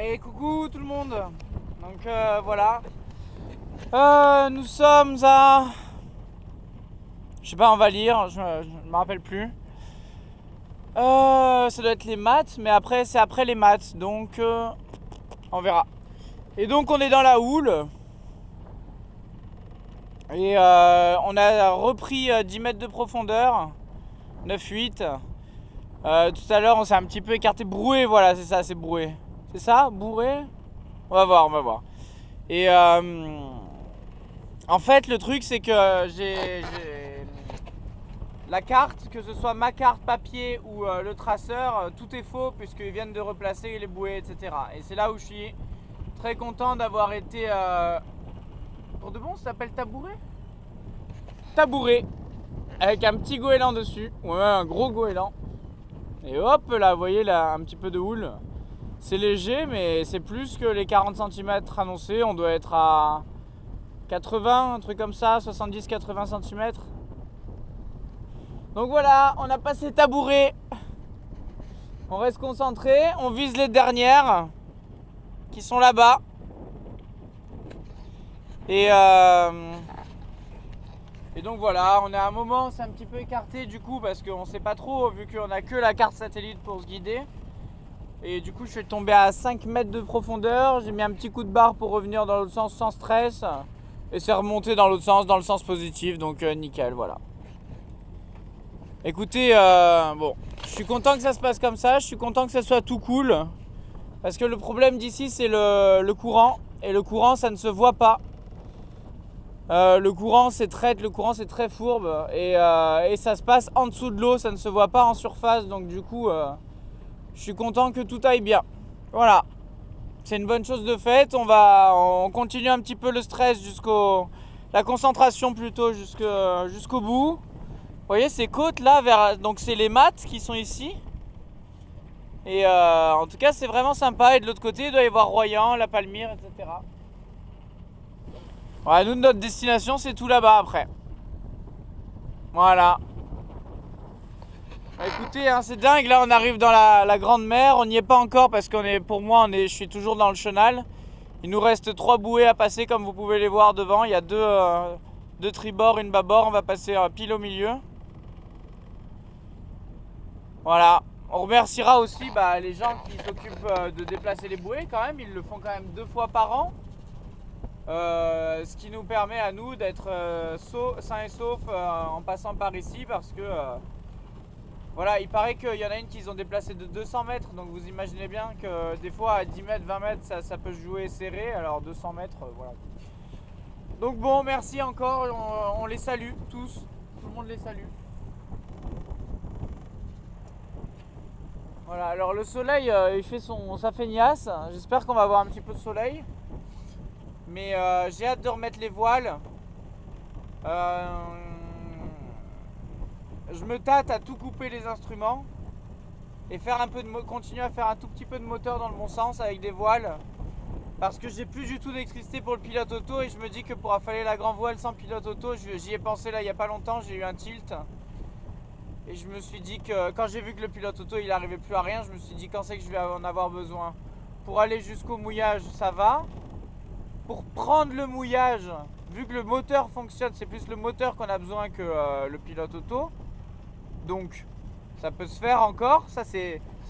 Et coucou tout le monde. Donc voilà. Nous sommes à... Je sais pas, on va lire, je me rappelle plus. Ça doit être les maths, mais après c'est après les maths, donc on verra. Et donc on est dans la houle. Et on a repris 10 mètres de profondeur, 9-8. Tout à l'heure on s'est un petit peu écarté, broué, voilà, c'est ça, c'est broué. C'est ça, bourré? On va voir, on va voir. Et en fait le truc c'est que j'ai la carte, que ce soit ma carte papier ou le traceur, tout est faux puisqu'ils viennent de replacer les bouées, etc. Et c'est là où je suis très content d'avoir été... pour de bon, ça s'appelle tabouret? Tabouret, avec un petit goéland dessus, ouais, un gros goéland. Et hop là, vous voyez là, un petit peu de houle. C'est léger, mais c'est plus que les 40 cm annoncés. On doit être à 80, un truc comme ça, 70-80 cm. Donc voilà, on a passé tabouret. On reste concentré, on vise les dernières qui sont là-bas. Et donc voilà, on est à un moment, c'est un petit peu écarté du coup parce qu'on sait pas trop vu qu'on a que la carte satellite pour se guider. Et du coup je suis tombé à 5 mètres de profondeur, j'ai mis un petit coup de barre pour revenir dans l'autre sens sans stress. Et c'est remonté dans l'autre sens, dans le sens positif, donc nickel, voilà. Écoutez, bon, je suis content que ça se passe comme ça, je suis content que ça soit tout cool. Parce que le problème d'ici c'est le courant, et le courant ça ne se voit pas. Le courant c'est très fourbe, et ça se passe en dessous de l'eau, ça ne se voit pas en surface, donc du coup... je suis content que tout aille bien. Voilà. C'est une bonne chose de faite. On continue un petit peu le stress la concentration plutôt jusqu'au bout. Vous voyez ces côtes là, donc c'est les maths qui sont ici. Et en tout cas c'est vraiment sympa. Et de l'autre côté il doit y avoir Royan, la Palmyre, etc. Voilà, nous notre destination c'est tout là-bas après. Voilà. Écoutez, hein, c'est dingue, là on arrive dans la grande mer, on n'y est pas encore parce je suis toujours dans le chenal. Il nous reste 3 bouées à passer comme vous pouvez les voir devant, il y a deux tribord, une bâbord, on va passer pile au milieu. Voilà, on remerciera aussi les gens qui s'occupent de déplacer les bouées quand même, ils le font quand même 2 fois par an. Ce qui nous permet à nous d'être sains et saufs en passant par ici parce que... voilà, il paraît qu'il y en a une qu'ils ont déplacée de 200 mètres, donc vous imaginez bien que des fois à 10 mètres, 20 mètres, ça peut se jouer serré, alors 200 mètres, voilà. Donc bon, merci encore, on les salue tous, tout le monde les salue. Voilà, alors le soleil, il fait sa feignasse, j'espère qu'on va avoir un petit peu de soleil. Mais j'ai hâte de remettre les voiles. Je me tâte à tout couper les instruments et continuer à faire un tout petit peu de moteur dans le bon sens avec des voiles parce que j'ai plus du tout d'électricité pour le pilote auto et je me dis que pour affaler la grand voile sans pilote auto, j'y ai pensé là il y a pas longtemps, j'ai eu un tilt et je me suis dit que quand j'ai vu que le pilote auto il arrivait plus à rien, je me suis dit quand c'est que je vais en avoir besoin. Pour aller jusqu'au mouillage ça va, pour prendre le mouillage, vu que le moteur fonctionne, c'est plus le moteur qu'on a besoin que le pilote auto. Donc ça peut se faire encore, ça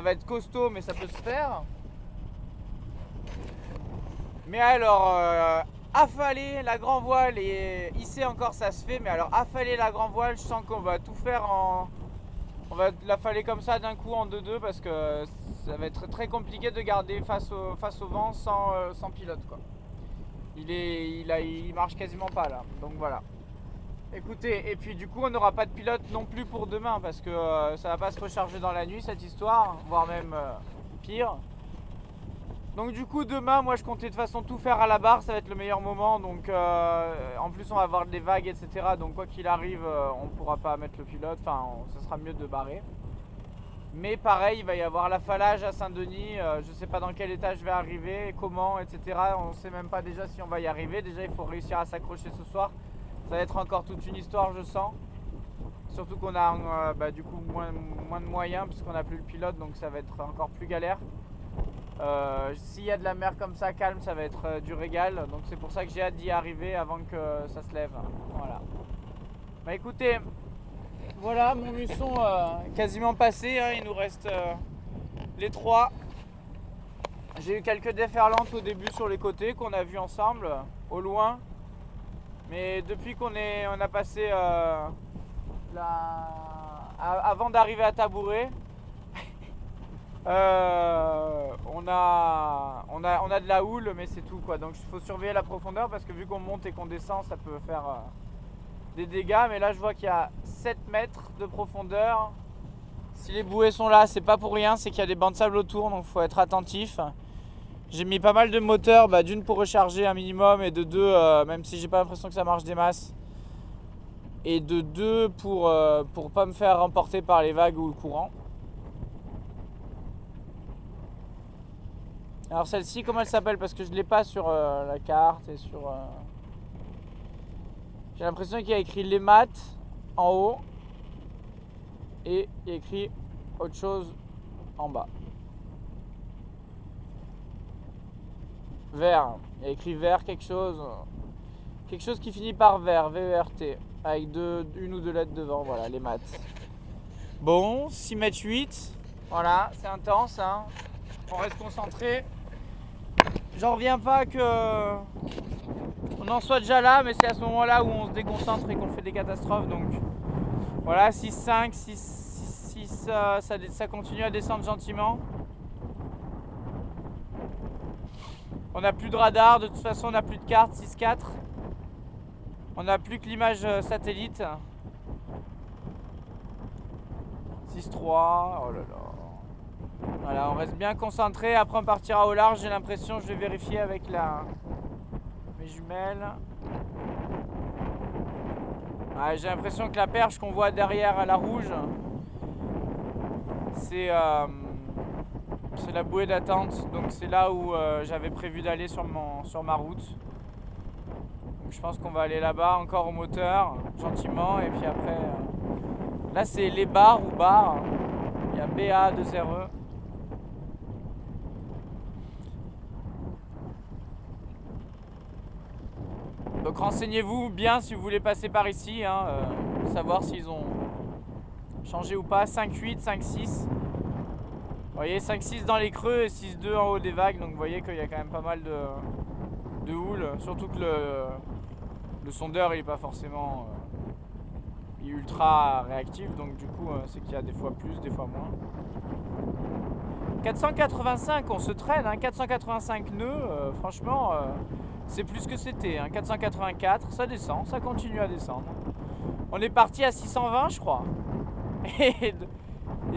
va être costaud mais ça peut se faire. Mais alors affaler la grand voile et hisser encore ça se fait, mais alors affaler la grand voile je sens qu'on va tout faire on va l'affaler comme ça d'un coup en 2-2 parce que ça va être très compliqué de garder face au vent sans pilote quoi. Il marche quasiment pas là, donc voilà. Écoutez, et puis du coup on n'aura pas de pilote non plus pour demain parce que ça va pas se recharger dans la nuit cette histoire, voire même pire. Donc du coup demain moi je comptais de toute façon tout faire à la barre, ça va être le meilleur moment. Donc en plus on va avoir des vagues etc. Donc quoi qu'il arrive on pourra pas mettre le pilote, enfin ça sera mieux de barrer. Mais pareil il va y avoir l'affalage à Saint-Denis, je sais pas dans quel état je vais arriver, comment etc. On sait même pas déjà si on va y arriver, déjà il faut réussir à s'accrocher ce soir. Ça va être encore toute une histoire je sens. Surtout qu'on a du coup moins de moyens puisqu'on n'a plus le pilote donc ça va être encore plus galère. S'il y a de la mer comme ça calme, ça va être du régal. Donc c'est pour ça que j'ai hâte d'y arriver avant que ça se lève. Voilà. Bah écoutez, voilà mon muçon quasiment passé, hein. Il nous reste les 3. J'ai eu quelques déferlantes au début sur les côtés qu'on a vu ensemble, au loin. Mais depuis qu'on a passé avant d'arriver à Tabouret, on a de la houle, mais c'est tout quoi. Donc il faut surveiller la profondeur parce que vu qu'on monte et qu'on descend, ça peut faire des dégâts. Mais là je vois qu'il y a 7 mètres de profondeur. Si les bouées sont là, c'est pas pour rien, c'est qu'il y a des bancs de sable autour, donc il faut être attentif. J'ai mis pas mal de moteurs, d'une pour recharger un minimum et de deux, même si j'ai pas l'impression que ça marche des masses, et de deux pour pas me faire emporter par les vagues ou le courant. Alors celle-ci, comment elle s'appelle? Parce que je l'ai pas sur la carte et sur... J'ai l'impression qu'il y a écrit les maths en haut et il y a écrit autre chose en bas. Vert, il y a écrit vert quelque chose qui finit par vert, V-E-R-T, avec une ou deux lettres devant, voilà, les maths. Bon, 6 mètres 8, voilà, c'est intense, hein. On reste concentré. J'en reviens pas que on en soit déjà là, mais c'est à ce moment-là où on se déconcentre et qu'on fait des catastrophes, donc voilà, 6-5, 6, ça continue à descendre gentiment. On n'a plus de radar, de toute façon on n'a plus de carte, 6-4. On n'a plus que l'image satellite. 6-3, oh là là. Voilà, on reste bien concentré, après on partira au large, j'ai l'impression, je vais vérifier avec mes jumelles. Ouais, j'ai l'impression que la perche qu'on voit derrière à la rouge, c'est la bouée d'attente, donc c'est là où j'avais prévu d'aller sur ma route. Donc je pense qu'on va aller là-bas, encore au moteur, gentiment, et puis après... là c'est les bars ou bars, il y a BA2RE. Donc renseignez-vous bien si vous voulez passer par ici, hein, savoir s'ils ont changé ou pas. 5-8, 5-6. Vous voyez, 5-6 dans les creux et 6-2 en haut des vagues, donc vous voyez qu'il y a quand même pas mal de houle, surtout que le sondeur il est pas forcément il est ultra réactif, donc du coup c'est qu'il y a des fois plus, des fois moins. 485, on se traîne, hein, 485 nœuds, franchement c'est plus que c'était, hein, 484, ça descend, ça continue à descendre. On est parti à 620 je crois, et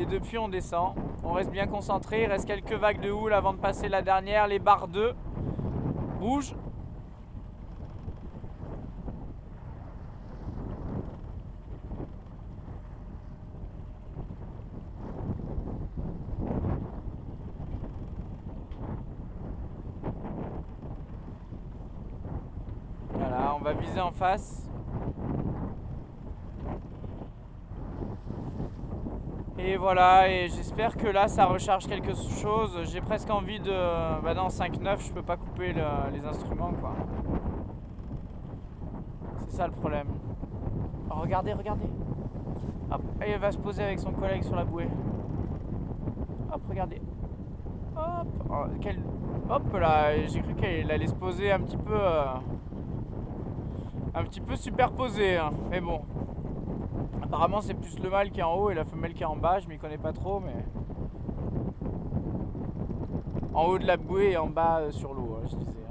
depuis on descend. On reste bien concentré, il reste quelques vagues de houle avant de passer la dernière, les barres 2 rouges. Voilà, on va viser en face. Et voilà, et j'espère que là ça recharge quelque chose. J'ai presque envie de... Bah non, 5-9, je peux pas couper les instruments quoi. C'est ça le problème. Oh, regardez, regardez. Hop, et elle va se poser avec son collègue sur la bouée. Hop, regardez. Hop, oh, hop là, j'ai cru qu'elle allait se poser un petit peu superposée, hein. Mais bon. Apparemment c'est plus le mâle qui est en haut et la femelle qui est en bas, je m'y connais pas trop, mais en haut de la bouée et en bas sur l'eau, je disais.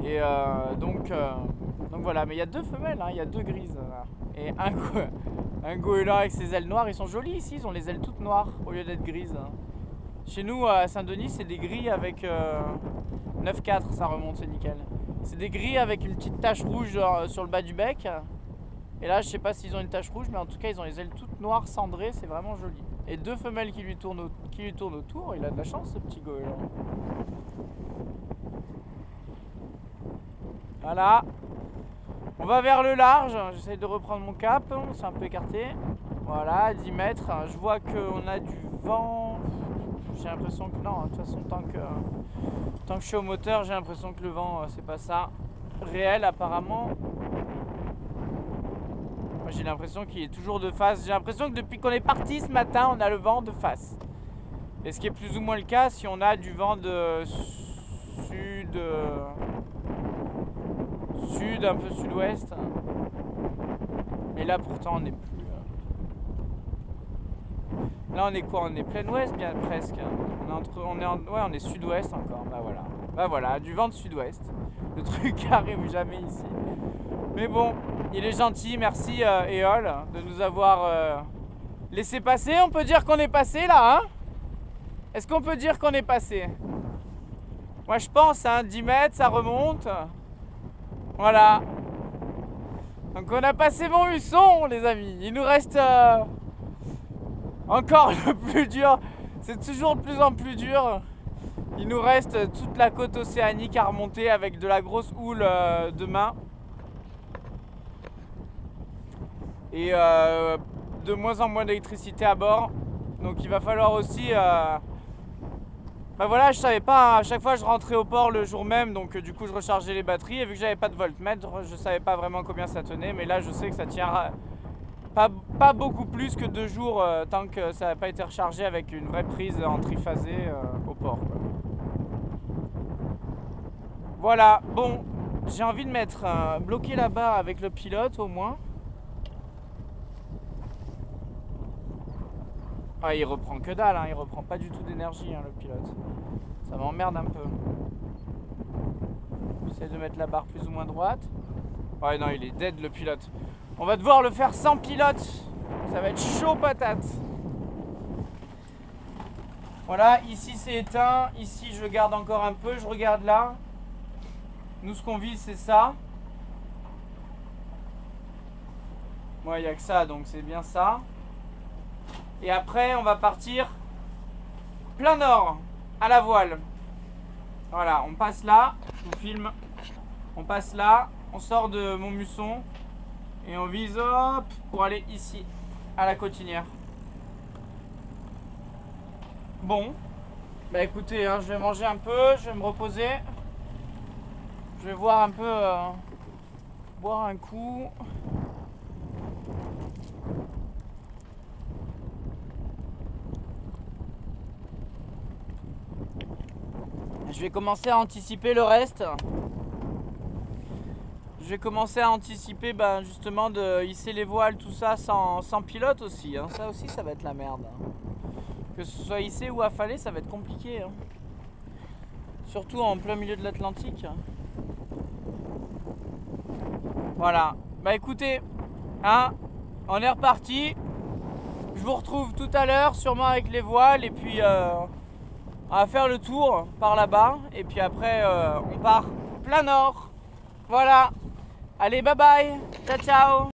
Et donc voilà, mais il y a deux femelles, hein, il y a deux grises là. Et un goéland avec ses ailes noires, ils sont jolis ici, ils ont les ailes toutes noires au lieu d'être grises, hein. Chez nous à Saint-Denis c'est des gris avec 9-4, ça remonte, c'est nickel. C'est des gris avec une petite tache rouge sur le bas du bec. Et là, je sais pas s'ils ont une tache rouge, mais en tout cas, ils ont les ailes toutes noires, cendrées, c'est vraiment joli. Et deux femelles qui lui tournent autour, il a de la chance, ce petit goéland. Voilà. On va vers le large, j'essaie de reprendre mon cap, on s'est un peu écarté. Voilà, 10 mètres. Je vois qu'on a du vent, J'ai l'impression que non, de toute façon tant que je suis au moteur, j'ai l'impression que le vent c'est pas ça réel apparemment. Moi j'ai l'impression qu'il est toujours de face. J'ai l'impression que depuis qu'on est parti ce matin, on a le vent de face. Et ce qui est plus ou moins le cas si on a du vent de sud, un peu sud-ouest. Et là pourtant on est plus. Là on est quoi? On est plein ouest bien presque. On est sud-ouest encore. Bah voilà, du vent de sud-ouest. Le truc qui arrive jamais ici. Mais bon, il est gentil, merci Éole de nous avoir laissé passer. On peut dire qu'on est passé là, hein? Est-ce qu'on peut dire qu'on est passé? Moi je pense, hein, 10 mètres, ça remonte. Voilà. Donc on a passé Montluçon, les amis. Il nous reste encore le plus dur. C'est toujours de plus en plus dur. Il nous reste toute la côte océanique à remonter avec de la grosse houle demain. Et de moins en moins d'électricité à bord. Donc il va falloir aussi... Bah voilà, je savais pas, à chaque fois je rentrais au port le jour même, donc du coup je rechargeais les batteries et vu que j'avais pas de voltmètre, je savais pas vraiment combien ça tenait, mais là je sais que ça tient pas beaucoup plus que 2 jours tant que ça n'a pas été rechargé avec une vraie prise en triphasé au port, quoi. Voilà, bon, j'ai envie de mettre bloqué là-bas avec le pilote au moins. Ah, il reprend que dalle, hein, il reprend pas du tout d'énergie, hein, le pilote. Ça m'emmerde un peu. J'essaie de mettre la barre plus ou moins droite. Ouais, non, il est dead le pilote. On va devoir le faire sans pilote. Ça va être chaud patate. Voilà, ici c'est éteint. Ici je garde encore un peu. Je regarde là. Nous, ce qu'on vise, c'est ça. Moi, il n'y a que ça, donc c'est bien ça. Et après, on va partir plein nord, à la voile. Voilà, on passe là, je vous filme. On passe là, on sort de Montluçon et on vise hop pour aller ici, à la Cotinière. Bon, bah écoutez, hein, je vais manger un peu, je vais me reposer. Je vais voir un peu, boire un coup. Je vais commencer à anticiper le reste. Je vais commencer à anticiper justement de hisser les voiles, tout ça sans pilote aussi, hein. Ça aussi ça va être la merde. Que ce soit hissé ou affalé, ça va être compliqué, hein. Surtout en plein milieu de l'Atlantique. Voilà. Bah écoutez, hein, on est reparti. Je vous retrouve tout à l'heure, sûrement avec les voiles, et puis on va faire le tour par là-bas et puis après on part plein nord. Voilà. Allez, bye bye. Ciao ciao.